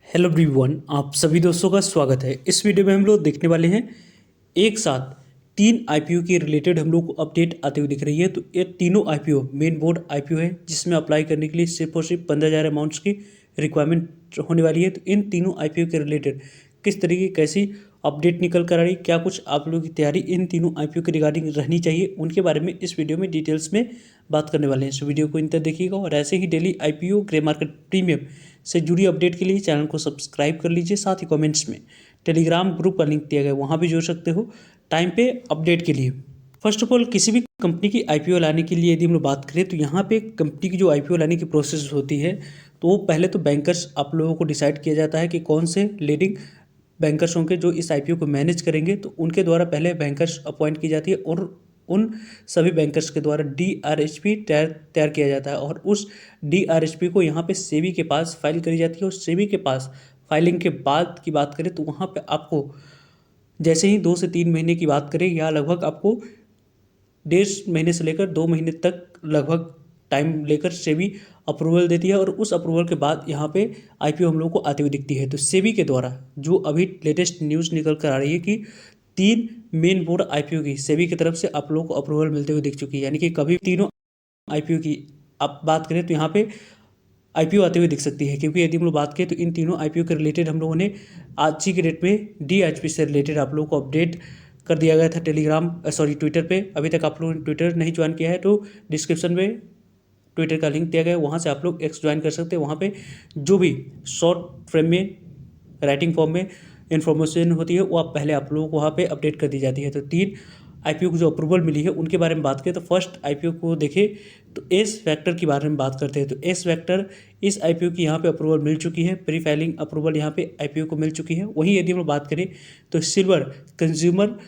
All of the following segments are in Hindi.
हेलो एवरीवन, आप सभी दोस्तों का स्वागत है। इस वीडियो में हम लोग देखने वाले हैं एक साथ तीन आईपीओ के रिलेटेड हम लोग को अपडेट आते हुए दिख रही है। तो ये तीनों आईपीओ मेन बोर्ड आईपीओ है जिसमें अप्लाई करने के लिए सिर्फ और सिर्फ 15,000 अमाउंट्स की रिक्वायरमेंट होने वाली है। तो इन तीनों आईपीओ के रिलेटेड किस तरीके कैसी अपडेट निकल कर आ रही, क्या कुछ आप लोगों की तैयारी इन तीनों आईपीओ के रिगार्डिंग रहनी चाहिए, उनके बारे में इस वीडियो में डिटेल्स में बात करने वाले हैं। इस वीडियो को इन तक देखिएगा और ऐसे ही daily IPO grey market premium से जुड़ी अपडेट के लिए चैनल को सब्सक्राइब कर लीजिए। साथ ही कमेंट्स में टेलीग्राम ग्रुप का लिंक दिया गया है, वहाँ भी जुड़ सकते हो टाइम पे अपडेट के लिए। फर्स्ट ऑफ ऑल, किसी भी कंपनी की आईपीओ लाने के लिए यदि हम लोग बात करें तो यहाँ पे कंपनी की जो आईपीओ लाने की प्रोसेस होती है तो वो पहले तो बैंकर्स आप लोगों को डिसाइड किया जाता है कि कौन से लीडिंग बैंकर्स होंगे जो इस आईपीओ को मैनेज करेंगे। तो उनके द्वारा पहले बैंकर्स अपॉइंट की जाती है और उन सभी बैंकर्स के द्वारा डीआरएचपी तैयार किया जाता है और उस डीआरएचपी को यहाँ पे सेबी के पास फाइल करी जाती है। और सेबी के पास फाइलिंग के बाद की बात करें तो वहाँ पे आपको जैसे ही 2 से 3 महीने की बात करें या लगभग आपको 1.5 महीने से लेकर 2 महीने तक लगभग टाइम लेकर सेबी अप्रूवल देती है। और उस अप्रूवल के बाद यहाँ पे आईपीओ हम लोग को आती हुई दिखती है। तो सेबी के द्वारा जो अभी लेटेस्ट न्यूज़ निकल कर आ रही है कि 3 मेन बोर्ड आईपीओ की सेबी की तरफ से आप लोगों को अप्रूवल मिलते हुए दिख चुकी है। यानी कि कभी तीनों आईपीओ की आप बात करें तो यहाँ पे आईपीओ आते हुए दिख सकती है। क्योंकि यदि हम लोग बात करें तो इन तीनों आईपीओ के रिलेटेड हम लोगों ने आज ही के डेट में डीएचपी से रिलेटेड आप लोगों को अपडेट कर दिया गया था ट्विटर पे। अभी तक आप लोगों ने ट्विटर नहीं ज्वाइन किया है तो डिस्क्रिप्शन में ट्विटर का लिंक दिया गया है, वहाँ से आप लोग एक्स ज्वाइन कर सकते हैं। वहाँ पे जो भी शॉर्ट फ्रेम में राइटिंग फॉर्म में इन्फॉर्मेशन होती है वो पहले आप लोगों को वहाँ पे अपडेट कर दी जाती है। तो 3 आईपीओ को जो अप्रूवल मिली है उनके बारे में बात करें तो फर्स्ट आईपीओ को देखें तो एस वेक्टर के बारे में बात करते हैं। तो एस वेक्टर इस आईपीओ की यहाँ पे अप्रूवल मिल चुकी है, प्री फाइलिंग अप्रूवल यहाँ पे आईपीओ को मिल चुकी है। वहीं यदि हम बात करें तो सिल्वर कंज्यूमर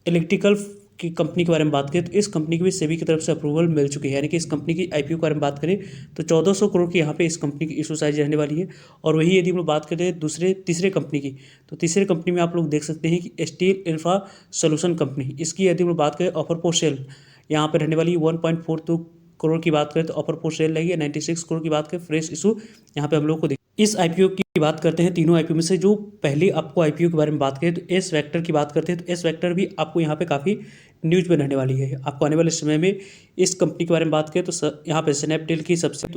इलेक्ट्रिकल की कंपनी के बारे में बात करें तो इस कंपनी की भी सेबी की तरफ से अप्रूवल मिल चुकी है। यानी कि इस कंपनी की आईपीओ के बारे में बात करें तो 1400 करोड़ की यहाँ पे इस कंपनी की इशू साइज रहने वाली है। और वही यदि हम लोग बात करें तीसरे कंपनी की तो तीसरे कंपनी में आप लोग देख सकते हैं कि स्टील इंफ्रा सोल्यूशन कंपनी, इसकी यदि हम लोग बात करें ऑफर फॉर सेल यहाँ पर रहने वाली 1.42 करोड़ की बात करें तो ऑफर फॉर सेल रहेगी। 96 करोड़ की बात करें फ्रेश इशू यहाँ पे हम लोग को इस आईपीओ की बात करते हैं। तीनों आईपीओ में से जो पहले आपको आईपीओ के बारे में बात करें तो एस वेक्टर की बात करते हैं तो एस वेक्टर भी आपको यहाँ पे काफ़ी न्यूज़ में रहने वाली है। आपको आने वाले समय में इस कंपनी के बारे में बात करें तो यहाँ पे स्नैपडील की सबसे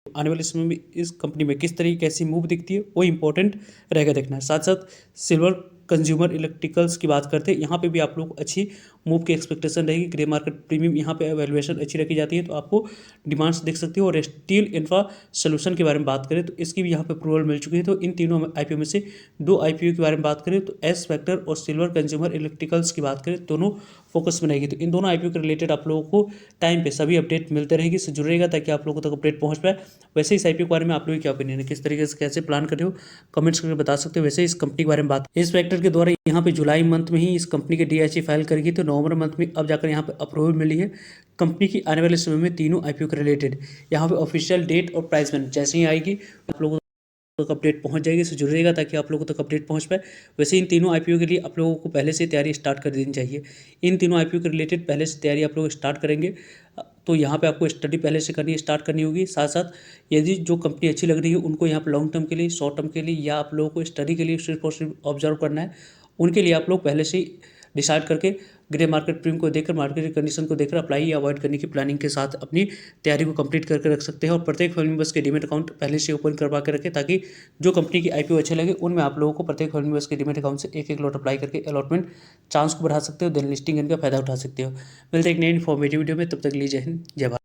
आने वाले समय में इस कंपनी में किस तरीके कैसी मूव दिखती है वो इंपॉर्टेंट रहेगा देखना। साथ साथ सिल्वर कंज्यूमर इलेक्ट्रिकल्स की बात करते हैं, यहाँ पे भी आप लोग अच्छी मूव की एक्सपेक्टेशन रहेगी। ग्रे मार्केट प्रीमियम यहाँ पे वैल्यूएशन अच्छी रखी जाती है तो आपको डिमांड्स देख सकती हो। और स्टील इंफ्रा सोल्यूशन के बारे में बात करें तो इसकी भी यहाँ पे अप्रूवल मिल चुकी है। तो इन तीनों आईपीओ में से 2 आईपीओ के बारे में बात करें तो एस वेक्टर और सिल्वर कंज्यूमर इलेक्ट्रिकल्स की बात करें दोनों फोकस में रहेगी। तो इन दोनों आईपीओ के रिलेटेड आप लोगों को टाइम पे सभी अपडेट मिलते रहेगी, इससे जुड़ रहेगा ताकि आप लोगों तक अपडेट पहुँच पाए। वैसे इस आईपीओ के बारे में आप लोगों की क्या ओपिनियन है, किस तरीके से कैसे प्लान कर रहे हो, कमेंट्स करके बता सकते हो। वैसे इस कंपनी के बारे में बात इस फैक्टर के द्वारा यहाँ पे जुलाई मंथ में ही इस कंपनी के डीएचई फाइल करेगी तो नवंबर मंथ में अब जाकर यहाँ पे अप्रूवल मिली है। कंपनी की आने वाले समय में तीनों आईपीओ के रिलेटेड यहाँ पे ऑफिशियल डेट और प्राइस में जैसे ही आएगी आप लोगों तक अपडेट पहुंच जाएगी, इससे जुड़ेगा ताकि आप लोगों तक अपडेट पहुंच पाए। वैसे इन तीनों आईपीओ के लिए आप लोगों को पहले से तैयारी स्टार्ट कर देनी चाहिए। इन तीनों आईपीओ के रिलेटेड पहले से तैयारी आप लोग स्टार्ट करेंगे तो यहाँ पे आपको स्टडी पहले से स्टार्ट करनी होगी। साथ साथ यदि जो कंपनी अच्छी लग रही है उनको यहाँ पे लॉन्ग टर्म के लिए, शॉर्ट टर्म के लिए या आप लोगों को स्टडी के लिए सिर्फ और सिर्फ ऑब्जर्व करना है, उनके लिए आप लोग पहले से डिसाइड करके ग्रे मार्केट प्रीमियम को देखकर, मार्केट कंडीशन को देखकर अप्लाई या अवॉइड करने की प्लानिंग के साथ अपनी तैयारी को कंप्लीट करके रख सकते हैं। और प्रत्येक फैमिली मेंबर्स के डीमेट अकाउंट पहले से ओपन करवा के रखें ताकि जो कंपनी की आईपीओ अच्छे लगे उनमें आप लोगों को प्रत्येक फैमिली मेंबर्स के डीमेट अकाउंट से एक लॉट अप्लाई करके अलॉटमेंट चांस को बढ़ा सकते हो, देन लिस्टिंग इनका फायदा उठा सकते हो। मिलते हैं एक नई इन्फॉर्मेटिव वीडियो में, तब तक लीजिए जय हिंद जय भारत।